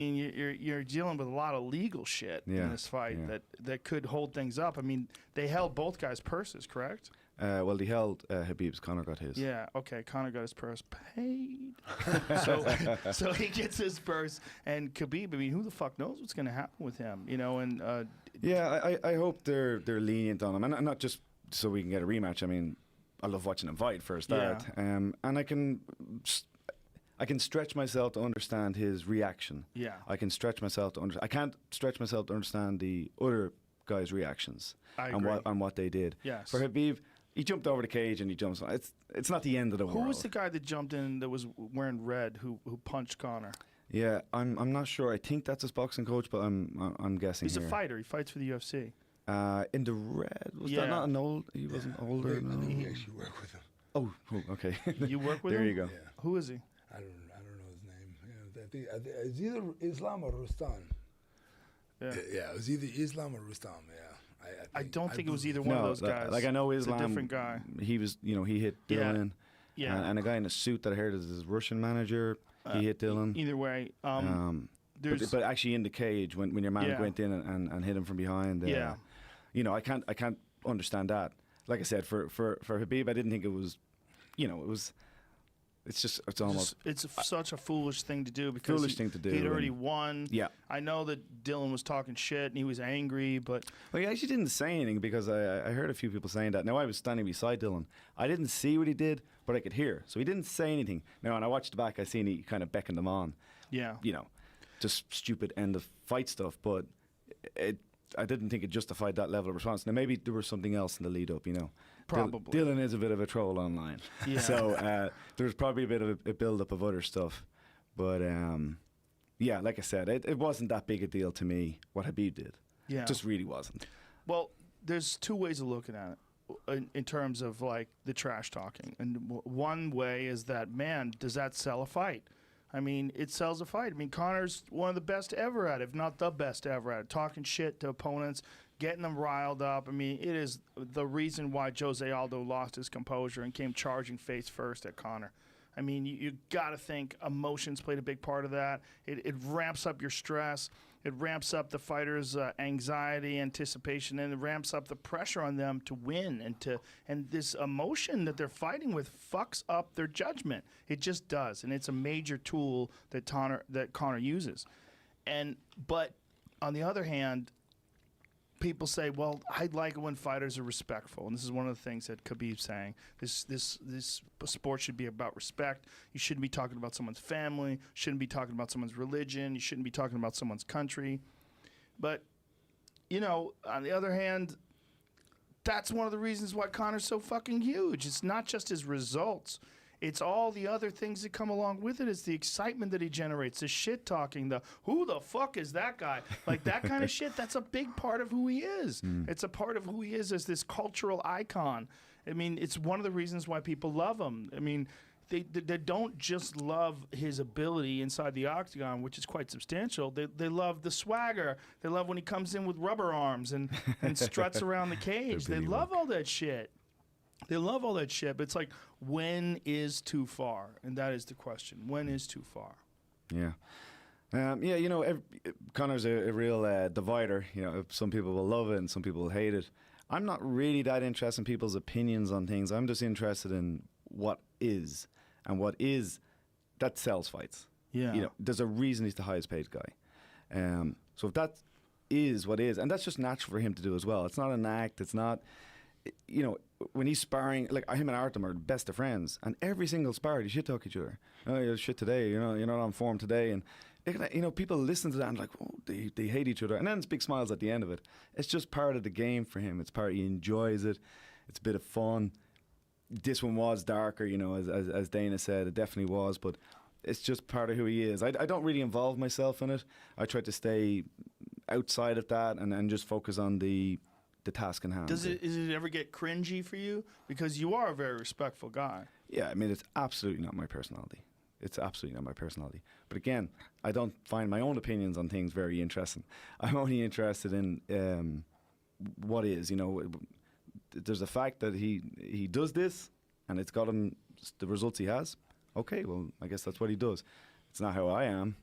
mean, you're dealing with a lot of legal shit in this fight that could hold things up. I mean, they held both guys' purses, correct? Well, they held Khabib's. Conor got his. Yeah, okay. Conor got his purse paid. so he gets his purse. And Khabib, I mean, who the fuck knows what's going to happen with him? You know, and yeah, I hope they're lenient on him, and not just so we can get a rematch. I mean, I love watching him fight for a start, and I can stretch myself to understand his reaction. Yeah, I can stretch myself to I can't stretch myself to understand the other guys' reactions and what they did. Yes, for Khabib. He jumped over the cage and he jumps on. It's not the end of the world. Who was the guy that jumped in that was wearing red who punched Conor? Yeah, I'm not sure. I think that's his boxing coach, but I'm guessing. He's a fighter. He fights for the UFC. In the red, was that not an old? He wasn't older. No. He actually worked with him. Oh, okay. You work with him? There you go. Yeah. Who is he? I don't know his name. Yeah, I think it's either Islam or Rustam. Yeah, it was either Islam or Rustam. Yeah. I don't think it was either one of those guys. Like I know Islam. It's a different guy. He was, he hit Dylan. Yeah. And a guy in a suit that I heard is his Russian manager. He hit Dylan. Either way, but actually in the cage when your man went in and hit him from behind. I can't understand that. Like I said, for Khabib, I didn't think it was, it's such a foolish thing to do because he'd already won. Yeah, I know that Dylan was talking shit and he was angry, but he actually didn't say anything because I heard a few people saying that. Now I was standing beside Dylan. I didn't see what he did, but I could hear. So he didn't say anything. Now when I watched back, I seen he kind of beckoned them on. Yeah, just stupid end of fight stuff. But I didn't think it justified that level of response. Now maybe there was something else in the lead up, Probably. Dylan is a bit of a troll online. Yeah. So there's probably a bit of a build up of other stuff. But yeah, like I said, it wasn't that big a deal to me what Khabib did. Yeah. It just really wasn't. Well, there's two ways of looking at it in terms of like the trash talking. And one way is that, man, does that sell a fight? I mean, it sells a fight. I mean, Conor's one of the best ever at it, if not the best ever at it, talking shit to opponents, getting them riled up. I mean, it is the reason why Jose Aldo lost his composure and came charging face first at Conor. I mean, you got to think emotions played a big part of that. It ramps up your stress. It ramps up the fighter's anxiety, anticipation, and it ramps up the pressure on them to win. And this emotion that they're fighting with fucks up their judgment. It just does, and it's a major tool that Conor uses. But on the other hand, people say, well, I like it when fighters are respectful. And this is one of the things that Khabib's saying. This sport should be about respect. You shouldn't be talking about someone's family. Shouldn't be talking about someone's religion. You shouldn't be talking about someone's country. But, on the other hand, that's one of the reasons why Conor's so fucking huge. It's not just his results. It's all the other things that come along with it. It's the excitement that he generates, the shit talking, the who the fuck is that guy? Like that kind of shit, that's a big part of who he is. It's a part of who he is as this cultural icon. I mean, it's one of the reasons why people love him. I mean, they don't just love his ability inside the octagon, which is quite substantial. They love the swagger. They love when he comes in with rubber arms and struts around the cage. They love all that shit. They love all that shit, but it's like, when is too far? And that is the question. When is too far? Yeah. Conor's a real divider. Some people will love it and some people will hate it. I'm not really that interested in people's opinions on things. I'm just interested in what is. And what is, that sells fights. Yeah. There's a reason he's the highest paid guy. So if that is what is, and that's just natural for him to do as well. It's not an act. It's not... when he's sparring, like him and Artem are the best of friends, and every single spar they shit talk each other. Oh, you're shit today. You're not on form today, and people listen to that and like, oh, they hate each other, and then it's big smiles at the end of it. It's just part of the game for him. It's part. He enjoys it. It's a bit of fun. This one was darker, as Dana said, it definitely was, but it's just part of who he is. I don't really involve myself in it. I try to stay outside of that and just focus on the task in hand. Does it ever get cringy for you? Because you are a very respectful guy. Yeah, I mean, it's absolutely not my personality. It's absolutely not my personality. But again, I don't find my own opinions on things very interesting. I'm only interested in what is. There's a fact that he does this, and it's got him the results he has. Okay, well, I guess that's what he does. It's not how I am.